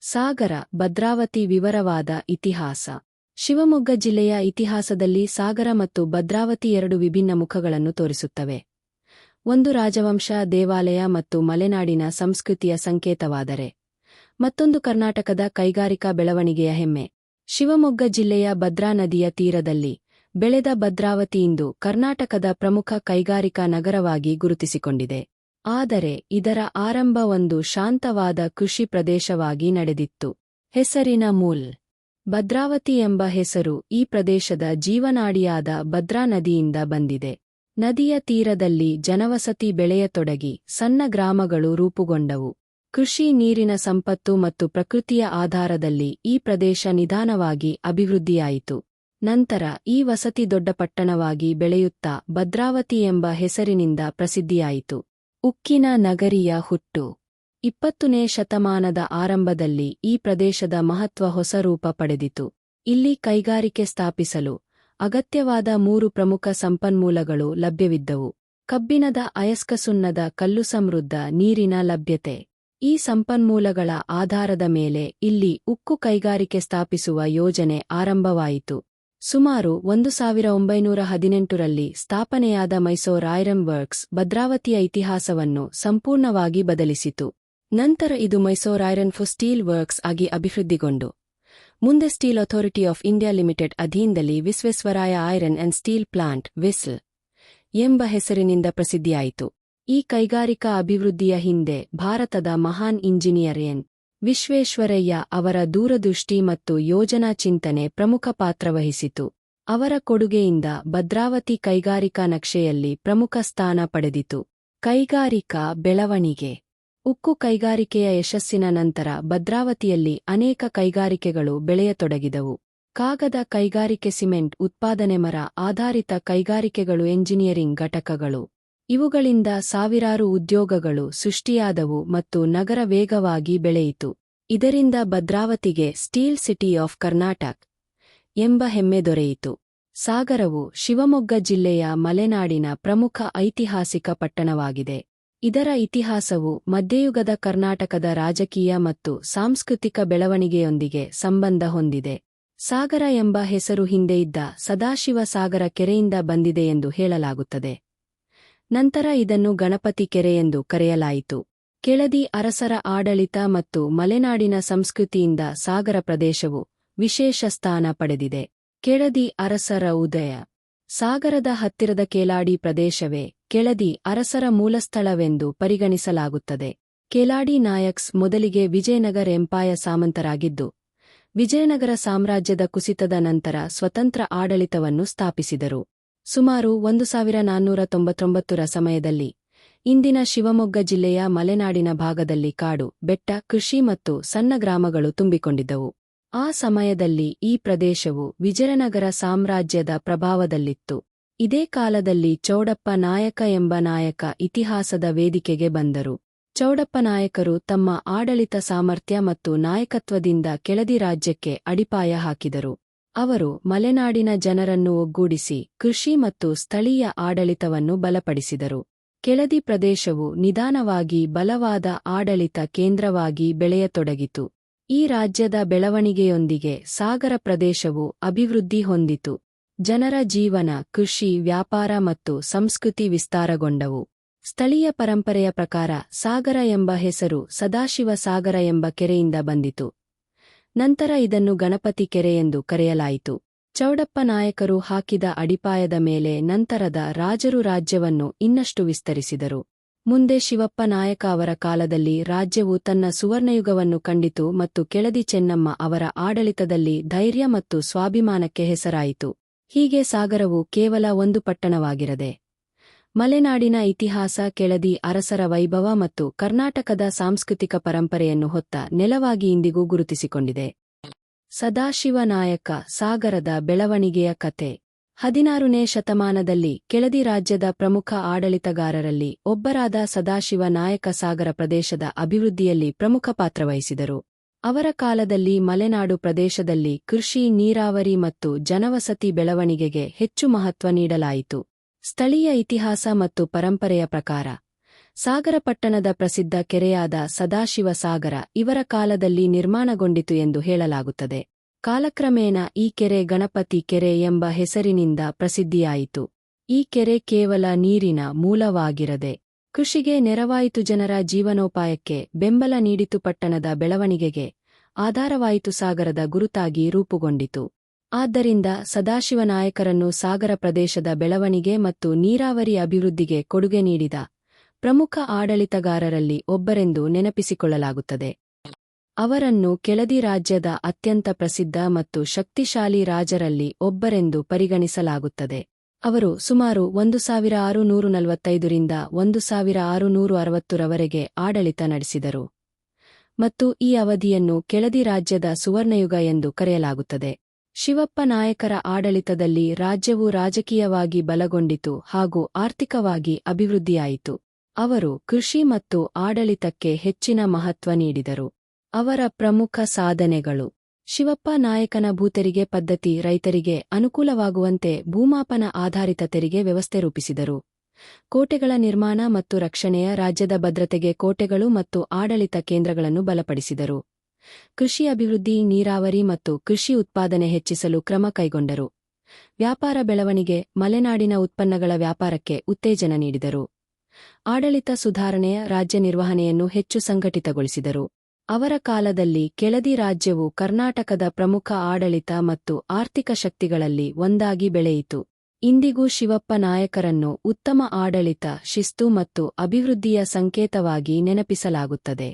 ಸಾಗರ, ಭದ್ರಾವತಿ ವಿವರವಾದ ಇತಿಹಾಸ. ಶಿವಮೊಗ್ಗ ಜಿಲ್ಲೆಯ ಇತಿಹಾಸದಲ್ಲಿ ಸಾಗರ ಮತ್ತು ಭದ್ರಾವತಿ ಎರಡು ವಿಭಿನ್ನ ಮುಖಗಳನ್ನು ತೋರಿಸುತ್ತವೆ. ಒಂದು ರಾಜವಂಶ, ದೇವಾಲಯ ಮತ್ತು ಮಲೆನಾಡಿನ ಸಂಸ್ಕೃತಿಯ ಸಂಕೇತವಾದರೆ, ಮತ್ತೊಂದು ಕರ್ನಾಟಕದ ಕೈಗಾರಿಕಾ ಬೆಳವಣಿಗೆಯ ಹೆಮ್ಮೆ. ಶಿವಮೊಗ್ಗ ಜಿಲ್ಲೆಯ ಭದ್ರಾ ನದಿಯ ತೀರದಲ್ಲಿ ಬೆಳೆದ ಭದ್ರಾವತಿ ಇಂದು ಕರ್ನಾಟಕದ ಪ್ರಮುಖ ಕೈಗಾರಿಕಾ ನಗರವಾಗಿ ಗುರುತಿಸಿಕೊಂಡಿದೆ. ಆದರೆ ಇದರ ಆರಂಭ ಒಂದು ಶಾಂತವಾದ ಕೃಷಿ ಪ್ರದೇಶವಾಗಿ ನಡೆದಿತ್ತು. ಹೆಸರಿನ ಮೂಲ ಭದ್ರಾವತಿ ಎಂಬ ಹೆಸರು ಈ ಪ್ರದೇಶದ ಜೀವನಾಡಿಯಾದ ಭದ್ರಾ ನದಿಯಿಂದ ಬಂದಿದೆ. ನದಿಯ ತೀರದಲ್ಲಿ ಜನವಸತಿ ಬೆಳೆಯತೊಡಗಿ ಸಣ್ಣ ಗ್ರಾಮಗಳು ರೂಪುಗೊಂಡವು. ಕೃಷಿ, ನೀರಿನ ಸಂಪತ್ತು ಮತ್ತು ಪ್ರಕೃತಿಯ ಆಧಾರದಲ್ಲಿ ಈ ಪ್ರದೇಶ ನಿಧಾನವಾಗಿ ಅಭಿವೃದ್ಧಿಯಾಯಿತು. ನಂತರ ಈ ವಸತಿ ದೊಡ್ಡ ಪಟ್ಟಣವಾಗಿ ಬೆಳೆಯುತ್ತಾ ಭದ್ರಾವತಿ ಎಂಬ ಹೆಸರಿನಿಂದ ಪ್ರಸಿದ್ಧಿಯಾಯಿತು. ಉಕ್ಕಿನ ನಗರಿಯ ಹುಟ್ಟು. 20ನೇ ಶತಮಾನದ ಆರಂಭದಲ್ಲಿ ಈ ಪ್ರದೇಶದ ಮಹತ್ವ ಹೊಸ ರೂಪ ಪಡೆದಿತು. ಇಲ್ಲಿ ಕೈಗಾರಿಕೆ ಸ್ಥಾಪಿಸಲು ಅಗತ್ಯವಾದ 3 ಪ್ರಮುಖ ಸಂಪನ್ಮೂಲಗಳು ಲಭ್ಯವಿದ್ದವು: ಕಬ್ಬಿಣದ ಅಯಸ್ಕ, ಸುಣ್ಣದ ಕಲ್ಲು, ಸಮೃದ್ಧ ನೀರಿನ ಲಭ್ಯತೆ. ಈ ಸಂಪನ್ಮೂಲಗಳ ಆಧಾರದ ಮೇಲೆ ಇಲ್ಲಿ ಉಕ್ಕು ಕೈಗಾರಿಕೆ ಸ್ಥಾಪಿಸುವ ಯೋಜನೆ ಆರಂಭವಾಯಿತು. ಸುಮಾರು 1918ರಲ್ಲಿ ಸ್ಥಾಪನೆಯಾದ ಮೈಸೂರು ಐರನ್ ವರ್ಕ್ಸ್ ಭದ್ರಾವತಿಯ ಇತಿಹಾಸವನ್ನು ಸಂಪೂರ್ಣವಾಗಿ ಬದಲಿಸಿತು. ನಂತರ ಇದು Mysore iron for steel works ಆಗಿ ಅಭಿವೃದ್ಧಿಗೊಂಡು ಮುಂದೆ steel authority of India limited ಅಧೀನದಲ್ಲಿ Visvesvaraya iron and steel plant VISL ಎಂಬ ಹೆಸರಿನಿಂದ ಪ್ರಸಿದ್ಧಿಯಾಯಿತು. ಈ ಕೈಗಾರಿಕಾ ಅಭಿವೃದ್ಧಿಯ ಹಿಂದೆ ಭಾರತದ ಮಹಾನ್ ಇಂಜಿನಿಯರ್ ಎನ್. ವಿಶ್ವೇಶ್ವರಯ್ಯ ಅವರ ದೂರದೃಷ್ಟಿ ಮತ್ತು ಯೋಜನಾ ಚಿಂತನೆ ಪ್ರಮುಖ ಪಾತ್ರವಹಿಸಿತು. ಅವರ ಕೊಡುಗೆಯಿಂದ ಭದ್ರಾವತಿ ಕೈಗಾರಿಕಾ ನಕ್ಷೆಯಲ್ಲಿ ಪ್ರಮುಖ ಸ್ಥಾನ ಪಡೆದಿತು. ಕೈಗಾರಿಕಾ ಬೆಳವಣಿಗೆ. ಉಕ್ಕು ಕೈಗಾರಿಕೆಯ ಯಶಸ್ಸಿನ ನಂತರ ಭದ್ರಾವತಿಯಲ್ಲಿ ಅನೇಕ ಕೈಗಾರಿಕೆಗಳು ಬೆಳೆಯತೊಡಗಿದವು. ಕಾಗದ ಕೈಗಾರಿಕೆ, ಸಿಮೆಂಟ್ ಉತ್ಪಾದನೆ, ಮರ ಆಧಾರಿತ ಕೈಗಾರಿಕೆಗಳು, ಎಂಜಿನಿಯರಿಂಗ್ ಘಟಕಗಳು. ಇವುಗಳಿಂದ ಸಾವಿರಾರು ಉದ್ಯೋಗಗಳು ಸೃಷ್ಟಿಯಾದವು ಮತ್ತು ನಗರ ವೇಗವಾಗಿ ಬೆಳೆಯಿತು. ಇದರಿಂದ ಭದ್ರಾವತಿಗೆ ಸ್ಟೀಲ್ ಸಿಟಿ ಆಫ್ ಕರ್ನಾಟಕ ಎಂಬ ಹೆಮ್ಮೆ ದೊರೆಯಿತು. ಸಾಗರವು ಶಿವಮೊಗ್ಗ ಜಿಲ್ಲೆಯ ಮಲೆನಾಡಿನ ಪ್ರಮುಖ ಐತಿಹಾಸಿಕ ಪಟ್ಟಣವಾಗಿದೆ. ಇದರ ಇತಿಹಾಸವು ಮಧ್ಯಯುಗದ ಕರ್ನಾಟಕದ ರಾಜಕೀಯ ಮತ್ತು ಸಾಂಸ್ಕೃತಿಕ ಬೆಳವಣಿಗೆಯೊಂದಿಗೆ ಸಂಬಂಧ ಹೊಂದಿದೆ. ಸಾಗರ ಎಂಬ ಹೆಸರು ಹಿಂದೆ ಇದ್ದ ಸದಾಶಿವ ಸಾಗರ ಕೆರೆಯಿಂದ ಬಂದಿದೆ ಎಂದು ಹೇಳಲಾಗುತ್ತದೆ. ನಂತರ ಇದನ್ನು ಗಣಪತಿ ಕೆರೆ ಎಂದು ಕರೆಯಲಾಯಿತು. ಕೆಳದಿ ಅರಸರ ಆಡಳಿತ ಮತ್ತು ಮಲೆನಾಡಿನ ಸಂಸ್ಕೃತಿಯಿಂದ ಸಾಗರ ಪ್ರದೇಶವು ವಿಶೇಷ ಸ್ಥಾನ ಪಡೆದಿದೆ. ಕೆಳದಿ ಅರಸರ ಉದಯ. ಸಾಗರದ ಹತ್ತಿರದ ಕೇಲಾಡಿ ಪ್ರದೇಶವೇ ಕೆಳದಿ ಅರಸರ ಮೂಲಸ್ಥಳವೆಂದು ಪರಿಗಣಿಸಲಾಗುತ್ತದೆ. ಕೇಲಾಡಿ ನಾಯಕ್ಸ್ ಮೊದಲಿಗೆ ವಿಜಯನಗರ ಎಂಪಾಯ ಸಾಮಂತರಾಗಿದ್ದು, ವಿಜಯನಗರ ಸಾಮ್ರಾಜ್ಯದ ಕುಸಿತದ ನಂತರ ಸ್ವತಂತ್ರ ಆಡಳಿತವನ್ನು ಸ್ಥಾಪಿಸಿದರು. ಸುಮಾರು 1499ರ ಸಮಯದಲ್ಲಿ ಇಂದಿನ ಶಿವಮೊಗ್ಗ ಜಿಲ್ಲೆಯ ಮಲೆನಾಡಿನ ಭಾಗದಲ್ಲಿ ಕಾಡು, ಬೆಟ್ಟ, ಕೃಷಿ ಮತ್ತು ಸಣ್ಣ ಗ್ರಾಮಗಳು ತುಂಬಿಕೊಂಡಿದ್ದವು. ಆ ಸಮಯದಲ್ಲಿ ಈ ಪ್ರದೇಶವು ವಿಜಯನಗರ ಸಾಮ್ರಾಜ್ಯದ ಪ್ರಭಾವದಲ್ಲಿತ್ತು. ಇದೇ ಕಾಲದಲ್ಲಿ ಚೌಡಪ್ಪ ನಾಯಕ ಎಂಬ ನಾಯಕ ಇತಿಹಾಸದ ವೇದಿಕೆಗೆ ಬಂದರು. ಚೌಡಪ್ಪ ನಾಯಕರು ತಮ್ಮ ಆಡಳಿತ ಸಾಮರ್ಥ್ಯ ಮತ್ತು ನಾಯಕತ್ವದಿಂದ ಕೆಳದಿ ರಾಜ್ಯಕ್ಕೆ ಅಡಿಪಾಯ ಹಾಕಿದರು. ಅವರು ಮಲೆನಾಡಿನ ಜನರನ್ನು ಒಗ್ಗೂಡಿಸಿ ಕೃಷಿ ಮತ್ತು ಸ್ಥಳೀಯ ಆಡಳಿತವನ್ನು ಬಲಪಡಿಸಿದರು. ಕೆಳದಿ ಪ್ರದೇಶವು ನಿಧಾನವಾಗಿ ಬಲವಾದ ಆಡಳಿತ ಕೇಂದ್ರವಾಗಿ ಬೆಳೆಯತೊಡಗಿತು. ಈ ರಾಜ್ಯದ ಬೆಳವಣಿಗೆಯೊಂದಿಗೆ ಸಾಗರ ಪ್ರದೇಶವು ಅಭಿವೃದ್ಧಿ ಹೊಂದಿತು. ಜನರ ಜೀವನ, ಕೃಷಿ, ವ್ಯಾಪಾರ ಮತ್ತು ಸಂಸ್ಕೃತಿ ವಿಸ್ತಾರಗೊಂಡವು. ಸ್ಥಳೀಯ ಪರಂಪರೆಯ ಪ್ರಕಾರ ಸಾಗರ ಎಂಬ ಹೆಸರು ಸದಾಶಿವ ಸಾಗರ ಎಂಬ ಕೆರೆಯಿಂದ ಬಂದಿತು. ನಂತರ ಇದನ್ನು ಗಣಪತಿ ಕೆರೆ ಎಂದು ಕರೆಯಲಾಯಿತು. ಚೌಡಪ್ಪ ನಾಯಕರು ಹಾಕಿದ ಅಡಿಪಾಯದ ಮೇಲೆ ನಂತರದ ರಾಜರು ರಾಜ್ಯವನ್ನು ಇನ್ನಷ್ಟು ವಿಸ್ತರಿಸಿದರು. ಮುಂದೆ ಶಿವಪ್ಪ ನಾಯಕ ಅವರ ಕಾಲದಲ್ಲಿ ರಾಜ್ಯವು ತನ್ನ ಸುವರ್ಣಯುಗವನ್ನು ಕಂಡಿತು ಮತ್ತು ಕೆಳದಿ ಚೆನ್ನಮ್ಮ ಅವರ ಆಡಳಿತದಲ್ಲಿ ಧೈರ್ಯ ಮತ್ತು ಸ್ವಾಭಿಮಾನಕ್ಕೆ ಹೆಸರಾಯಿತು. ಹೀಗೆ ಸಾಗರವು ಕೇವಲ ಒಂದು ಪಟ್ಟಣವಾಗಿರದೆ ಮಲೆನಾಡಿನ ಇತಿಹಾಸ, ಕೆಳದಿ ಅರಸರ ವೈಭವ ಮತ್ತು ಕರ್ನಾಟಕದ ಸಾಂಸ್ಕೃತಿಕ ಪರಂಪರೆಯನ್ನು ಹೊತ್ತ ನೆಲವಾಗಿ ಇಂದಿಗೂ ಗುರುತಿಸಿಕೊಂಡಿದೆ. ಸದಾಶಿವ ನಾಯಕ. ಸಾಗರದ ಬೆಳವಣಿಗೆಯ ಕತೆ. 16ನೇ ಶತಮಾನದಲ್ಲಿ ಕೆಳದಿ ರಾಜ್ಯದ ಪ್ರಮುಖ ಆಡಳಿತಗಾರರಲ್ಲಿ ಒಬ್ಬರಾದ ಸದಾಶಿವ ನಾಯಕ ಸಾಗರ ಪ್ರದೇಶದ ಅಭಿವೃದ್ಧಿಯಲ್ಲಿ ಪ್ರಮುಖ ಪಾತ್ರವಹಿಸಿದರು. ಅವರ ಕಾಲದಲ್ಲಿ ಮಲೆನಾಡು ಪ್ರದೇಶದಲ್ಲಿ ಕೃಷಿ, ನೀರಾವರಿ ಮತ್ತು ಜನವಸತಿ ಬೆಳವಣಿಗೆಗೆ ಹೆಚ್ಚು ಮಹತ್ವ ನೀಡಲಾಯಿತು. ಸ್ಥಳೀಯ ಇತಿಹಾಸ ಮತ್ತು ಪರಂಪರೆಯ ಪ್ರಕಾರ ಸಾಗರ ಪಟ್ಟಣದ ಪ್ರಸಿದ್ಧ ಕೆರೆಯಾದ ಸದಾಶಿವ ಸಾಗರ ಇವರ ಕಾಲದಲ್ಲಿ ನಿರ್ಮಾಣಗೊಂಡಿತು ಎಂದು ಹೇಳಲಾಗುತ್ತದೆ. ಕಾಲಕ್ರಮೇಣ ಈ ಕೆರೆ ಗಣಪತಿ ಕೆರೆ ಎಂಬ ಹೆಸರಿನಿಂದ ಪ್ರಸಿದ್ಧಿಯಾಯಿತು. ಈ ಕೆರೆ ಕೇವಲ ನೀರಿನ ಮೂಲವಾಗಿರದೆ ಕೃಷಿಗೆ ನೆರವಾಯಿತು, ಜನರ ಜೀವನೋಪಾಯಕ್ಕೆ ಬೆಂಬಲ ನೀಡಿತು, ಪಟ್ಟಣದ ಬೆಳವಣಿಗೆಗೆ ಆಧಾರವಾಯಿತು, ಸಾಗರದ ಗುರುತಾಗಿ ರೂಪುಗೊಂಡಿತು. ಆದ್ದರಿಂದ ಸದಾಶಿವನಾಯಕರನ್ನು ಸಾಗರ ಪ್ರದೇಶದ ಬೆಳವಣಿಗೆ ಮತ್ತು ನೀರಾವರಿ ಅಭಿವೃದ್ಧಿಗೆ ಕೊಡುಗೆ ನೀಡಿದ ಪ್ರಮುಖ ಆಡಳಿತಗಾರರಲ್ಲಿ ಒಬ್ಬರೆಂದು ನೆನಪಿಸಿಕೊಳ್ಳಲಾಗುತ್ತದೆ. ಅವರನ್ನು ಕೆಳದಿ ರಾಜ್ಯದ ಅತ್ಯಂತ ಪ್ರಸಿದ್ಧ ಮತ್ತು ಶಕ್ತಿಶಾಲಿ ರಾಜರಲ್ಲಿ ಒಬ್ಬರೆಂದು ಪರಿಗಣಿಸಲಾಗುತ್ತದೆ. ಅವರು ಸುಮಾರು 1645 ರಿಂದ 1660 ರವರೆಗೆ ಆಡಳಿತ ನಡೆಸಿದರು ಮತ್ತು ಈ ಅವಧಿಯನ್ನು ಕೆಳದಿ ರಾಜ್ಯದ ಸುವರ್ಣಯುಗ ಎಂದು ಕರೆಯಲಾಗುತ್ತದೆ. ಶಿವಪ್ಪ ನಾಯಕರ ಆಡಳಿತದಲ್ಲಿ ರಾಜ್ಯವು ರಾಜಕೀಯವಾಗಿ ಬಲಗೊಂಡಿತು ಹಾಗೂ ಆರ್ಥಿಕವಾಗಿ ಅಭಿವೃದ್ಧಿಯಾಯಿತು. ಅವರು ಕೃಷಿ ಮತ್ತು ಆಡಳಿತಕ್ಕೆ ಹೆಚ್ಚಿನ ಮಹತ್ವ ನೀಡಿದರು. ಅವರ ಪ್ರಮುಖ ಸಾಧನೆಗಳು: ಶಿವಪ್ಪ ನಾಯಕನ ಭೂತೆರಿಗೆ ಪದ್ಧತಿ, ರೈತರಿಗೆ ಅನುಕೂಲವಾಗುವಂತೆ ಭೂಮಾಪನ ಆಧಾರಿತ ತೆರಿಗೆ ವ್ಯವಸ್ಥೆ ರೂಪಿಸಿದರು. ಕೋಟೆಗಳ ನಿರ್ಮಾಣ ಮತ್ತು ರಕ್ಷಣೆಯ ರಾಜ್ಯದ ಭದ್ರತೆಗೆ ಕೋಟೆಗಳು ಮತ್ತು ಆಡಳಿತ ಕೇಂದ್ರಗಳನ್ನು ಬಲಪಡಿಸಿದರು. ಕೃಷಿ ಅಭಿವೃದ್ಧಿ, ನೀರಾವರಿ ಮತ್ತು ಕೃಷಿ ಉತ್ಪಾದನೆ ಹೆಚ್ಚಿಸಲು ಕ್ರಮ ಕೈಗೊಂಡರು. ವ್ಯಾಪಾರ ಬೆಳವಣಿಗೆ, ಮಲೆನಾಡಿನ ಉತ್ಪನ್ನಗಳ ವ್ಯಾಪಾರಕ್ಕೆ ಉತ್ತೇಜನ ನೀಡಿದರು. ಆಡಳಿತ ಸುಧಾರಣೆಯ ರಾಜ್ಯ ನಿರ್ವಹಣೆಯನ್ನು ಹೆಚ್ಚು ಸಂಘಟಿತಗೊಳಿಸಿದರು. ಅವರ ಕಾಲದಲ್ಲಿ ಕೆಳದಿ ರಾಜ್ಯವು ಕರ್ನಾಟಕದ ಪ್ರಮುಖ ಆಡಳಿತ ಮತ್ತು ಆರ್ಥಿಕ ಶಕ್ತಿಗಳಲ್ಲಿ ಒಂದಾಗಿ ಬೆಳೆಯಿತು. ಇಂದಿಗೂ ಶಿವಪ್ಪ ನಾಯಕರನ್ನು ಉತ್ತಮ ಆಡಳಿತ, ಶಿಸ್ತು ಮತ್ತು ಅಭಿವೃದ್ಧಿಯ ಸಂಕೇತವಾಗಿ ನೆನಪಿಸಲಾಗುತ್ತದೆ.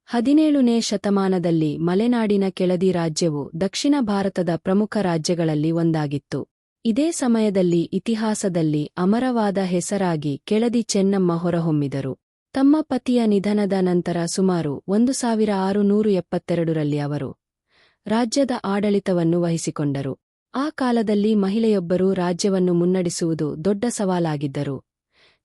17ನೇ ಶತಮಾನದಲ್ಲಿ ಮಲೆನಾಡಿನ ಕೆಳದಿ ರಾಜ್ಯವು ದಕ್ಷಿಣ ಭಾರತದ ಪ್ರಮುಖ ರಾಜ್ಯಗಳಲ್ಲಿ ಒಂದಾಗಿತ್ತು. ಇದೇ ಸಮಯದಲ್ಲಿ ಇತಿಹಾಸದಲ್ಲಿ ಅಮರವಾದ ಹೆಸರಾಗಿ ಕೆಳದಿ ಚೆನ್ನಮ್ಮ ಹೊರಹೊಮ್ಮಿದರು. ತಮ್ಮ ಪತಿಯ ನಿಧನದ ನಂತರ ಸುಮಾರು 1672ರಲ್ಲಿ ಅವರು ರಾಜ್ಯದ ಆಡಳಿತವನ್ನು ವಹಿಸಿಕೊಂಡರು. ಆ ಕಾಲದಲ್ಲಿ ಮಹಿಳೆಯೊಬ್ಬರು ರಾಜ್ಯವನ್ನು ಮುನ್ನಡೆಸುವುದು ದೊಡ್ಡ ಸವಾಲಾಗಿದ್ದರು.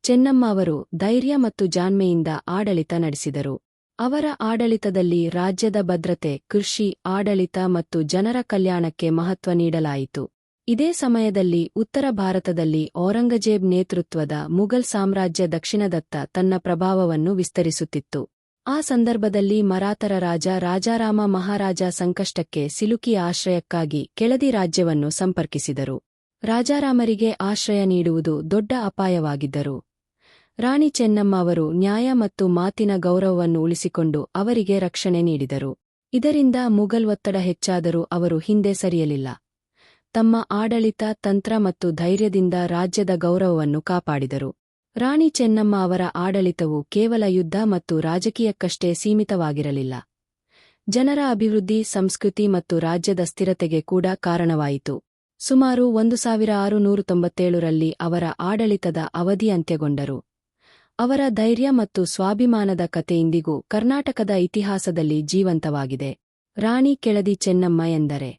ಚೆನ್ನಮ್ಮ ಅವರು ಧೈರ್ಯ ಮತ್ತು ಜಾಣ್ಮೆಯಿಂದ ಆಡಳಿತ ನಡೆಸಿದರು. ಅವರ ಆಡಳಿತದಲ್ಲಿ ರಾಜ್ಯದ ಭದ್ರತೆ, ಕೃಷಿ, ಆಡಳಿತ ಮತ್ತು ಜನರ ಕಲ್ಯಾಣಕ್ಕೆ ಮಹತ್ವ ನೀಡಲಾಯಿತು. ಇದೇ ಸಮಯದಲ್ಲಿ ಉತ್ತರ ಭಾರತದಲ್ಲಿ ಔರಂಗಜೇಬ್ ನೇತೃತ್ವದ ಮುಘಲ್ ಸಾಮ್ರಾಜ್ಯ ದಕ್ಷಿಣದತ್ತ ತನ್ನ ಪ್ರಭಾವವನ್ನು ವಿಸ್ತರಿಸುತ್ತಿತ್ತು. ಆ ಸಂದರ್ಭದಲ್ಲಿ ಮರಾಠರ ರಾಜ ರಾಜಾರಾಮ ಮಹಾರಾಜ ಸಂಕಷ್ಟಕ್ಕೆ ಸಿಲುಕಿ ಆಶ್ರಯಕ್ಕಾಗಿ ಕೆಳದಿ ರಾಜ್ಯವನ್ನು ಸಂಪರ್ಕಿಸಿದರು. ರಾಜಾರಾಮರಿಗೆ ಆಶ್ರಯ ನೀಡುವುದು ದೊಡ್ಡ ಅಪಾಯವಾಗಿದ್ದರು. ರಾಣಿ ಚೆನ್ನಮ್ಮ ಅವರು ನ್ಯಾಯ ಮತ್ತು ಮಾತಿನ ಗೌರವವನ್ನು ಉಳಿಸಿಕೊಂಡು ಅವರಿಗೆ ರಕ್ಷಣೆ ನೀಡಿದರು. ಇದರಿಂದ ಮುಘಲ್ ಒತ್ತಡ ಹೆಚ್ಚಾದರೂ ಅವರು ಹಿಂದೆ ಸರಿಯಲಿಲ್ಲ. ತಮ್ಮ ಆಡಳಿತ, ತಂತ್ರ ಮತ್ತು ಧೈರ್ಯದಿಂದ ರಾಜ್ಯದ ಗೌರವವನ್ನು ಕಾಪಾಡಿದರು. ರಾಣಿ ಚೆನ್ನಮ್ಮ ಅವರ ಆಡಳಿತವು ಕೇವಲ ಯುದ್ಧ ಮತ್ತು ರಾಜಕೀಯಕ್ಕಷ್ಟೇ ಸೀಮಿತವಾಗಿರಲಿಲ್ಲ. ಜನರ ಅಭಿವೃದ್ಧಿ, ಸಂಸ್ಕೃತಿ ಮತ್ತು ರಾಜ್ಯದ ಸ್ಥಿರತೆಗೆ ಕೂಡ ಕಾರಣವಾಯಿತು. ಸುಮಾರು 1697ರಲ್ಲಿ ಅವರ ಆಡಳಿತದ ಅವಧಿ ಅಂತ್ಯಗೊಂಡರು. ಅವರ ಧೈರ್ಯ ಮತ್ತು ಸ್ವಾಭಿಮಾನದ ಕತೆ ಇಂದಿಗೂ ಕರ್ನಾಟಕದ ಇತಿಹಾಸದಲ್ಲಿ ಜೀವಂತವಾಗಿದೆ. ರಾಣಿ ಕೆಳದಿ ಚೆನ್ನಮ್ಮ ಎಂದರೆ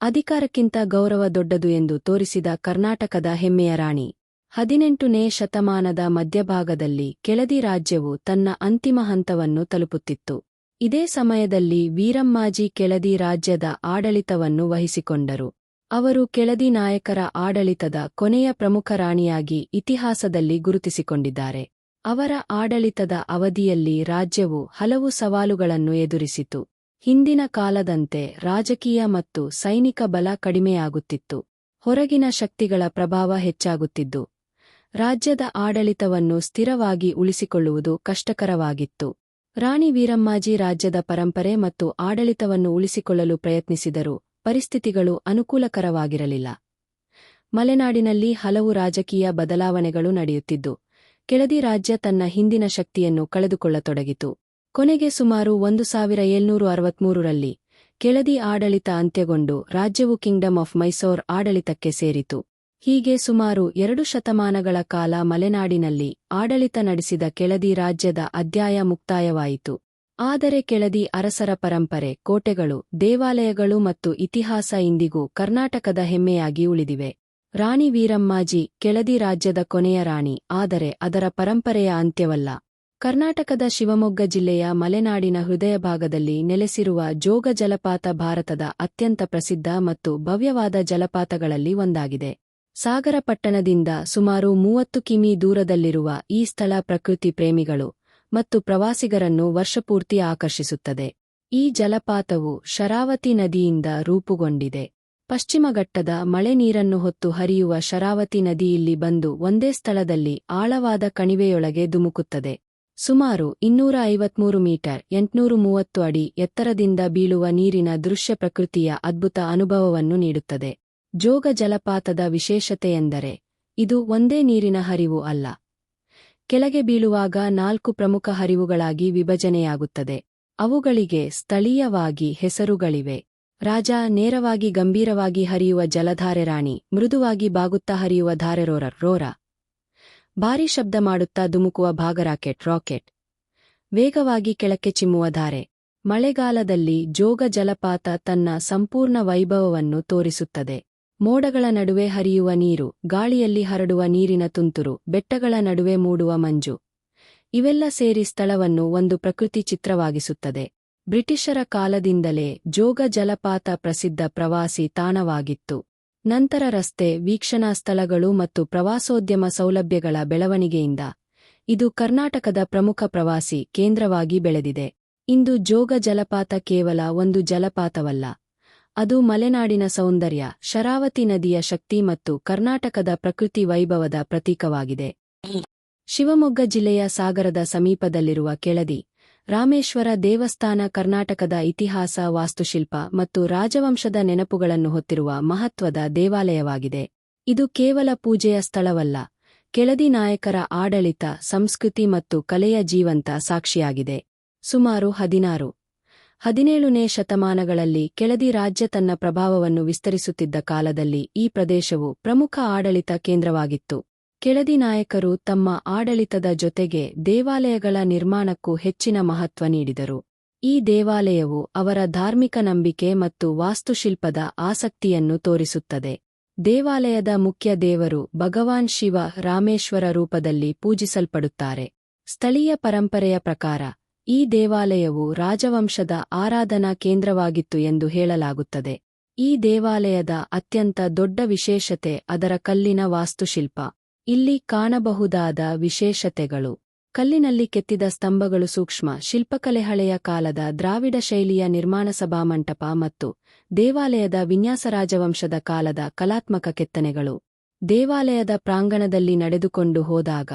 ಅಧಿಕಾರಕ್ಕಿಂತ ಗೌರವ ದೊಡ್ಡದು ಎಂದು ತೋರಿಸಿದ ಕರ್ನಾಟಕದ ಹೆಮ್ಮೆಯ ರಾಣಿ. 18ನೇ ಶತಮಾನದ ಮಧ್ಯಭಾಗದಲ್ಲಿ ಕೆಳದಿ ರಾಜ್ಯವು ತನ್ನ ಅಂತಿಮ ಹಂತವನ್ನು ತಲುಪುತ್ತಿತ್ತು. ಇದೇ ಸಮಯದಲ್ಲಿ ವೀರಮ್ಮಾಜಿ ಕೆಳದಿ ರಾಜ್ಯದ ಆಡಳಿತವನ್ನು ವಹಿಸಿಕೊಂಡರು. ಅವರು ಕೆಳದಿ ನಾಯಕರ ಆಡಳಿತದ ಕೊನೆಯ ಪ್ರಮುಖ ರಾಣಿಯಾಗಿ ಇತಿಹಾಸದಲ್ಲಿ ಗುರುತಿಸಿಕೊಂಡಿದ್ದಾರೆ. ಅವರ ಆಡಳಿತದ ಅವಧಿಯಲ್ಲಿ ರಾಜ್ಯವು ಹಲವು ಸವಾಲುಗಳನ್ನು ಎದುರಿಸಿತು. ಹಿಂದಿನ ಕಾಲದಂತೆ ರಾಜಕೀಯ ಮತ್ತು ಸೈನಿಕ ಬಲ ಕಡಿಮೆಯಾಗುತ್ತಿತ್ತು. ಹೊರಗಿನ ಶಕ್ತಿಗಳ ಪ್ರಭಾವ ಹೆಚ್ಚಾಗುತ್ತಿದ್ದು, ರಾಜ್ಯದ ಆಡಳಿತವನ್ನು ಸ್ಥಿರವಾಗಿ ಉಳಿಸಿಕೊಳ್ಳುವುದು ಕಷ್ಟಕರವಾಗಿತ್ತು. ರಾಣಿ ವೀರಮ್ಮಾಜಿ ರಾಜ್ಯದ ಪರಂಪರೆ ಮತ್ತು ಆಡಳಿತವನ್ನು ಉಳಿಸಿಕೊಳ್ಳಲು ಪ್ರಯತ್ನಿಸಿದರೂ ಪರಿಸ್ಥಿತಿಗಳು ಅನುಕೂಲಕರವಾಗಿರಲಿಲ್ಲ. ಮಲೆನಾಡಿನಲ್ಲಿ ಹಲವು ರಾಜಕೀಯ ಬದಲಾವಣೆಗಳು ನಡೆಯುತ್ತಿದ್ದು, ಕೆಳದಿ ರಾಜ್ಯ ತನ್ನ ಹಿಂದಿನ ಶಕ್ತಿಯನ್ನು ಕಳೆದುಕೊಳ್ಳತೊಡಗಿತು. ಕೊನೆಗೆ ಸುಮಾರು 1763ರಲ್ಲಿ ಕೆಳದಿ ಆಡಳಿತ ಅಂತ್ಯಗೊಂಡು ರಾಜ್ಯವು ಕಿಂಗ್ಡಮ್ ಆಫ್ ಮೈಸೂರ್ ಆಡಳಿತಕ್ಕೆ ಸೇರಿತು. ಹೀಗೆ ಸುಮಾರು 2 ಶತಮಾನಗಳ ಕಾಲ ಮಲೆನಾಡಿನಲ್ಲಿ ಆಡಳಿತ ನಡೆಸಿದ ಕೆಳದಿ ರಾಜ್ಯದ ಅಧ್ಯಾಯ ಮುಕ್ತಾಯವಾಯಿತು. ಆದರೆ ಕೆಳದಿ ಅರಸರ ಪರಂಪರೆ, ಕೋಟೆಗಳು, ದೇವಾಲಯಗಳು ಮತ್ತು ಇತಿಹಾಸ ಇಂದಿಗೂ ಕರ್ನಾಟಕದ ಹೆಮ್ಮೆಯಾಗಿ ಉಳಿದಿವೆ. ರಾಣಿ ವೀರಮ್ಮಾಜಿ ಕೆಳದಿ ರಾಜ್ಯದ ಕೊನೆಯ ರಾಣಿ, ಆದರೆ ಅದರ ಪರಂಪರೆಯ ಅಂತ್ಯವಲ್ಲ. ಕರ್ನಾಟಕದ ಶಿವಮೊಗ್ಗ ಜಿಲ್ಲೆಯ ಮಲೆನಾಡಿನ ಹೃದಯ ಭಾಗದಲ್ಲಿ ನೆಲೆಸಿರುವ ಜೋಗ ಜಲಪಾತ ಭಾರತದ ಅತ್ಯಂತ ಪ್ರಸಿದ್ಧ ಮತ್ತು ಭವ್ಯವಾದ ಜಲಪಾತಗಳಲ್ಲಿ ಒಂದಾಗಿದೆ. ಸಾಗರ ಪಟ್ಟಣದಿಂದ ಸುಮಾರು 30 ಕಿಮಿ ದೂರದಲ್ಲಿರುವ ಈ ಸ್ಥಳ ಪ್ರಕೃತಿ ಪ್ರೇಮಿಗಳು ಮತ್ತು ಪ್ರವಾಸಿಗರನ್ನು ವರ್ಷಪೂರ್ತಿ ಆಕರ್ಷಿಸುತ್ತದೆ. ಈ ಜಲಪಾತವು ಶರಾವತಿ ನದಿಯಿಂದ ರೂಪುಗೊಂಡಿದೆ. ಪಶ್ಚಿಮ ಘಟ್ಟದ ಮಳೆ ನೀರನ್ನು ಹೊತ್ತು ಹರಿಯುವ ಶರಾವತಿ ನದಿ ಇಲ್ಲಿ ಬಂದು ಒಂದೇ ಸ್ಥಳದಲ್ಲಿ ಆಳವಾದ ಕಣಿವೆಯೊಳಗೆ ಧುಮುಕುತ್ತದೆ. ಸುಮಾರು 253 ಮೀಟರ್ (830 ಅಡಿ) ಎತ್ತರದಿಂದ ಬೀಳುವ ನೀರಿನ ದೃಶ್ಯ ಪ್ರಕೃತಿಯ ಅದ್ಭುತ ಅನುಭವವನ್ನು ನೀಡುತ್ತದೆ. ಜೋಗ ಜಲಪಾತದ ವಿಶೇಷತೆಯೆಂದರೆ ಇದು ಒಂದೇ ನೀರಿನ ಹರಿವು ಅಲ್ಲ. ಕೆಳಗೆ ಬೀಳುವಾಗ 4 ಪ್ರಮುಖ ಹರಿವುಗಳಾಗಿ ವಿಭಜನೆಯಾಗುತ್ತದೆ. ಅವುಗಳಿಗೆ ಸ್ಥಳೀಯವಾಗಿ ಹೆಸರುಗಳಿವೆ. ರಾಜ, ನೇರವಾಗಿ ಗಂಭೀರವಾಗಿ ಹರಿಯುವ ಜಲಧಾರೆ ರಾಣಿ, ಮೃದುವಾಗಿ ಬಾಗುತ್ತಾ ಹರಿಯುವ ಧಾರೆ ರೋರ, ಭಾರೀ ಶಬ್ದ ಮಾಡುತ್ತಾ ಧುಮುಕುವ ಭಾಗ ರಾಕೆಟ್, ವೇಗವಾಗಿ ಕೆಳಕ್ಕೆ ಚಿಮ್ಮುವ ಧಾರೆ. ಮಳೆಗಾಲದಲ್ಲಿ ಜೋಗ ಜಲಪಾತ ತನ್ನ ಸಂಪೂರ್ಣ ವೈಭವವನ್ನು ತೋರಿಸುತ್ತದೆ. ಮೋಡಗಳ ನಡುವೆ ಹರಿಯುವ ನೀರು, ಗಾಳಿಯಲ್ಲಿ ಹರಡುವ ನೀರಿನ ತುಂತುರು, ಬೆಟ್ಟಗಳ ನಡುವೆ ಮೂಡುವ ಮಂಜು ಇವೆಲ್ಲ ಸೇರಿ ಸ್ಥಳವನ್ನು ಒಂದು ಪ್ರಕೃತಿ ಚಿತ್ರವಾಗಿಸುತ್ತದೆ. ಬ್ರಿಟಿಷರ ಕಾಲದಿಂದಲೇ ಜೋಗ ಜಲಪಾತ ಪ್ರಸಿದ್ಧ ಪ್ರವಾಸಿ ತಾಣವಾಗಿತ್ತು. ನಂತರ ರಸ್ತೆ, ವೀಕ್ಷಣಾ ಸ್ಥಳಗಳು ಮತ್ತು ಪ್ರವಾಸೋದ್ಯಮ ಸೌಲಭ್ಯಗಳ ಬೆಳವಣಿಗೆಯಿಂದ ಇದು ಕರ್ನಾಟಕದ ಪ್ರಮುಖ ಪ್ರವಾಸಿ ಕೇಂದ್ರವಾಗಿ ಬೆಳೆದಿದೆ. ಇಂದು ಜೋಗ ಜಲಪಾತ ಕೇವಲ ಒಂದು ಜಲಪಾತವಲ್ಲ, ಅದು ಮಲೆನಾಡಿನ ಸೌಂದರ್ಯ, ಶರಾವತಿ ನದಿಯ ಶಕ್ತಿ ಮತ್ತು ಕರ್ನಾಟಕದ ಪ್ರಕೃತಿ ವೈಭವದ ಪ್ರತೀಕವಾಗಿದೆ. ಶಿವಮೊಗ್ಗ ಜಿಲ್ಲೆಯ ಸಾಗರದ ಸಮೀಪದಲ್ಲಿರುವ ಕೆಳದಿ ರಾಮೇಶ್ವರ ದೇವಸ್ಥಾನ ಕರ್ನಾಟಕದ ಇತಿಹಾಸ, ವಾಸ್ತುಶಿಲ್ಪ ಮತ್ತು ರಾಜವಂಶದ ನೆನಪುಗಳನ್ನು ಹೊತ್ತಿರುವ ಮಹತ್ವದ ದೇವಾಲಯವಾಗಿದೆ. ಇದು ಕೇವಲ ಪೂಜೆಯ ಸ್ಥಳವಲ್ಲ, ಕೆಳದಿ ನಾಯಕರ ಆಡಳಿತ, ಸಂಸ್ಕೃತಿ ಮತ್ತು ಕಲೆಯ ಜೀವಂತ ಸಾಕ್ಷಿಯಾಗಿದೆ. ಸುಮಾರು 16-17ನೇ ಶತಮಾನಗಳಲ್ಲಿ ಕೆಳದಿ ರಾಜ್ಯ ತನ್ನ ಪ್ರಭಾವವನ್ನು ವಿಸ್ತರಿಸುತ್ತಿದ್ದ ಕಾಲದಲ್ಲಿ ಈ ಪ್ರದೇಶವು ಪ್ರಮುಖ ಆಡಳಿತ ಕೇಂದ್ರವಾಗಿತ್ತು. ಕೆಳದಿ ನಾಯಕರು ತಮ್ಮ ಆಡಳಿತದ ಜೊತೆಗೆ ದೇವಾಲಯಗಳ ನಿರ್ಮಾಣಕ್ಕೂ ಹೆಚ್ಚಿನ ಮಹತ್ವ ನೀಡಿದರು. ಈ ದೇವಾಲಯವು ಅವರ ಧಾರ್ಮಿಕ ನಂಬಿಕೆ ಮತ್ತು ವಾಸ್ತುಶಿಲ್ಪದ ಆಸಕ್ತಿಯನ್ನು ತೋರಿಸುತ್ತದೆ. ದೇವಾಲಯದ ಮುಖ್ಯ ದೇವರು ಭಗವಾನ್ ಶಿವ ರಾಮೇಶ್ವರ ರೂಪದಲ್ಲಿ ಪೂಜಿಸಲ್ಪಡುತ್ತಾರೆ. ಸ್ಥಳೀಯ ಪರಂಪರೆಯ ಪ್ರಕಾರ ಈ ದೇವಾಲಯವು ರಾಜವಂಶದ ಆರಾಧನಾ ಕೇಂದ್ರವಾಗಿತ್ತು ಎಂದು ಹೇಳಲಾಗುತ್ತದೆ. ಈ ದೇವಾಲಯದ ಅತ್ಯಂತ ದೊಡ್ಡ ವಿಶೇಷತೆ ಅದರ ಕಲ್ಲಿನ ವಾಸ್ತುಶಿಲ್ಪ. ಇಲ್ಲಿ ಕಾಣಬಹುದಾದ ವಿಶೇಷತೆಗಳು: ಕಲ್ಲಿನಲ್ಲಿ ಕೆತ್ತಿದ ಸ್ತಂಭಗಳು, ಸೂಕ್ಷ್ಮ ಶಿಲ್ಪಕಲೆ, ಹಳೆಯ ಕಾಲದ ದ್ರಾವಿಡ ಶೈಲಿಯ ನಿರ್ಮಾಣ ಸಭಾಮಂಟಪ ಮತ್ತು ದೇವಾಲಯದ ವಿನ್ಯಾಸ, ರಾಜವಂಶದ ಕಾಲದ ಕಲಾತ್ಮಕ ಕೆತ್ತನೆಗಳು. ದೇವಾಲಯದ ಪ್ರಾಂಗಣದಲ್ಲಿ ನಡೆದುಕೊಂಡು ಹೋದಾಗ